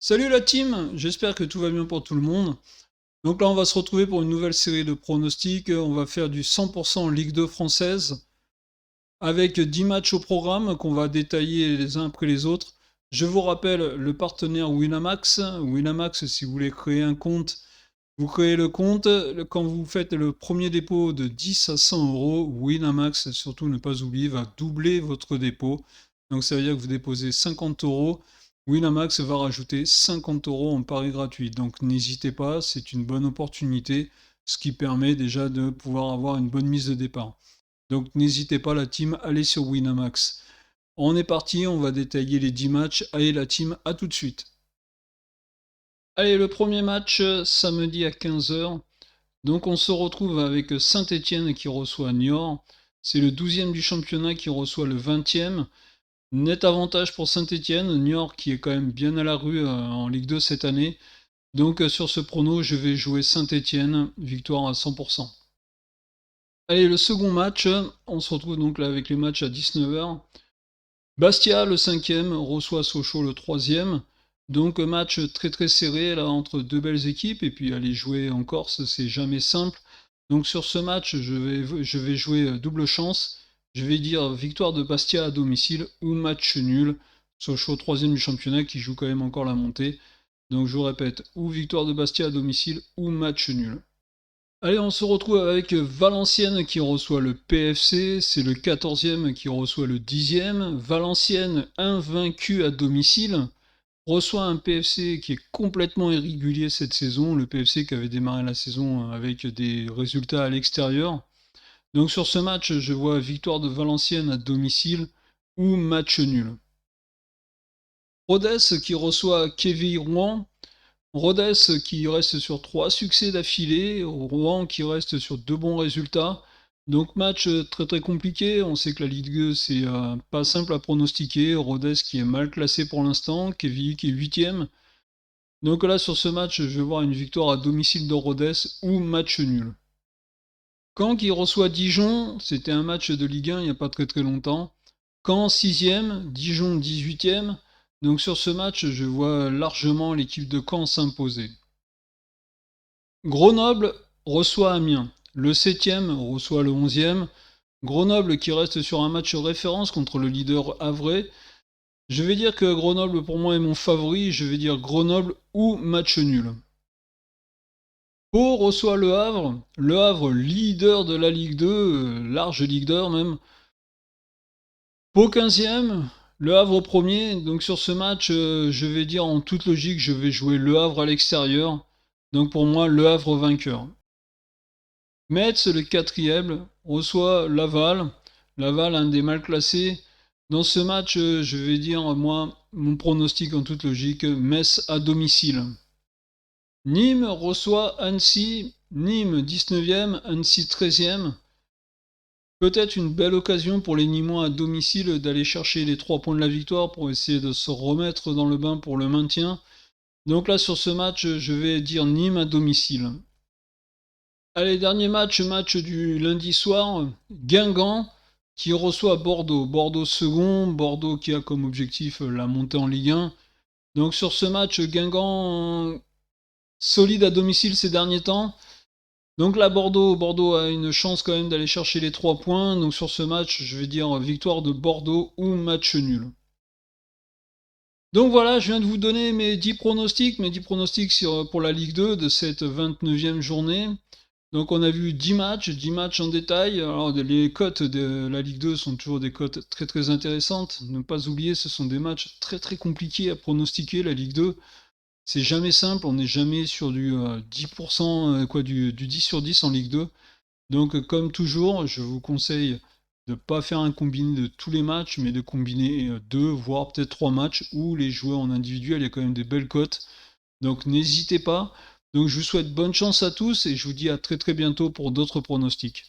Salut la team, j'espère que tout va bien pour tout le monde. Donc là on va se retrouver pour une nouvelle série de pronostics. On va faire du 100% Ligue 2 française avec 10 matchs au programme qu'on va détailler les uns après les autres. Je vous rappelle le partenaire Winamax. Winamax, si vous voulez créer un compte, vous créez le compte. Quand vous faites le premier dépôt de 10 à 100 euros, Winamax, surtout ne pas oublier, va doubler votre dépôt. Donc ça veut dire que vous déposez 50 euros. Winamax va rajouter 50 euros en pari gratuit. Donc n'hésitez pas, c'est une bonne opportunité, ce qui permet déjà de pouvoir avoir une bonne mise de départ. Donc n'hésitez pas la team, allez sur Winamax. On est parti, on va détailler les 10 matchs. Allez la team, à tout de suite. Allez, le premier match, samedi à 15h. Donc on se retrouve avec Saint-Étienne qui reçoit Niort. C'est le 12e du championnat qui reçoit le 20e. Net avantage pour Saint-Étienne, Niort qui est quand même bien à la rue en Ligue 2 cette année. Donc sur ce prono, je vais jouer Saint-Étienne, victoire à 100%. Allez, le second match, on se retrouve donc là avec les matchs à 19h. Bastia, le 5e, reçoit Sochaux, le 3e. Donc match très très serré là entre deux belles équipes. Et puis aller jouer en Corse, c'est jamais simple. Donc sur ce match, je vais jouer double chance. Je vais dire victoire de Bastia à domicile ou match nul. Sochaux, 3e du championnat, qui joue quand même encore la montée. Donc je vous répète, ou victoire de Bastia à domicile ou match nul. Allez, on se retrouve avec Valenciennes qui reçoit le PFC, c'est le 14e qui reçoit le 10e. Valenciennes, invaincu à domicile, reçoit un PFC qui est complètement irrégulier cette saison, le PFC qui avait démarré la saison avec des résultats à l'extérieur. Donc sur ce match, je vois victoire de Valenciennes à domicile ou match nul. Rodez qui reçoit Quevilly Rouen. Rodez qui reste sur 3 succès d'affilée, Rouen qui reste sur 2 bons résultats. Donc match très très compliqué, on sait que la Ligue 2 c'est pas simple à pronostiquer, Rodez qui est mal classé pour l'instant, Quevilly qui est 8ème. Donc là sur ce match je vais voir une victoire à domicile de Rodez ou match nul. Caen qui reçoit Dijon, c'était un match de Ligue 1 il n'y a pas très très longtemps. Caen 6ème, Dijon 18ème. Donc sur ce match, je vois largement l'équipe de Caen s'imposer. Grenoble reçoit Amiens. Le 7ème reçoit le 11ème. Grenoble qui reste sur un match référence contre le leader Havre. Je vais dire que Grenoble pour moi est mon favori. Je vais dire Grenoble ou match nul. Pau reçoit le Havre. Le Havre leader de la Ligue 2, large leader même. Pau 15ème, le Havre premier. Donc sur ce match, je vais dire en toute logique, je vais jouer le Havre à l'extérieur. Donc pour moi, le Havre vainqueur. Metz, le 4ème, reçoit Laval. Laval, un des mal classés. Dans ce match, je vais dire, moi, mon pronostic en toute logique, Metz à domicile. Nîmes reçoit Annecy. Nîmes 19ème, Annecy 13ème. Peut-être une belle occasion pour les Nîmois à domicile d'aller chercher les 3 points de la victoire pour essayer de se remettre dans le bain pour le maintien. Donc là, sur ce match, je vais dire Nîmes à domicile. Allez, dernier match, match du lundi soir. Guingamp qui reçoit Bordeaux. Bordeaux second, Bordeaux qui a comme objectif la montée en Ligue 1. Donc sur ce match, Guingamp solide à domicile ces derniers temps. Donc là, Bordeaux a une chance quand même d'aller chercher les 3 points. Donc sur ce match, je vais dire victoire de Bordeaux ou match nul. Donc voilà, je viens de vous donner mes 10 pronostics, pour la Ligue 2 de cette 29e journée. Donc on a vu 10 matchs en détail. Alors les cotes de la Ligue 2 sont toujours des cotes très très intéressantes. Ne pas oublier, ce sont des matchs très très compliqués à pronostiquer, la Ligue 2. C'est jamais simple, on n'est jamais sur du 10%, du 10 sur 10 en Ligue 2. Donc comme toujours, je vous conseille de ne pas faire un combiné de tous les matchs, mais de combiner 2, voire peut-être 3 matchs où les joueurs en individuel, il y a quand même des belles cotes. Donc n'hésitez pas. Donc je vous souhaite bonne chance à tous et je vous dis à très très bientôt pour d'autres pronostics.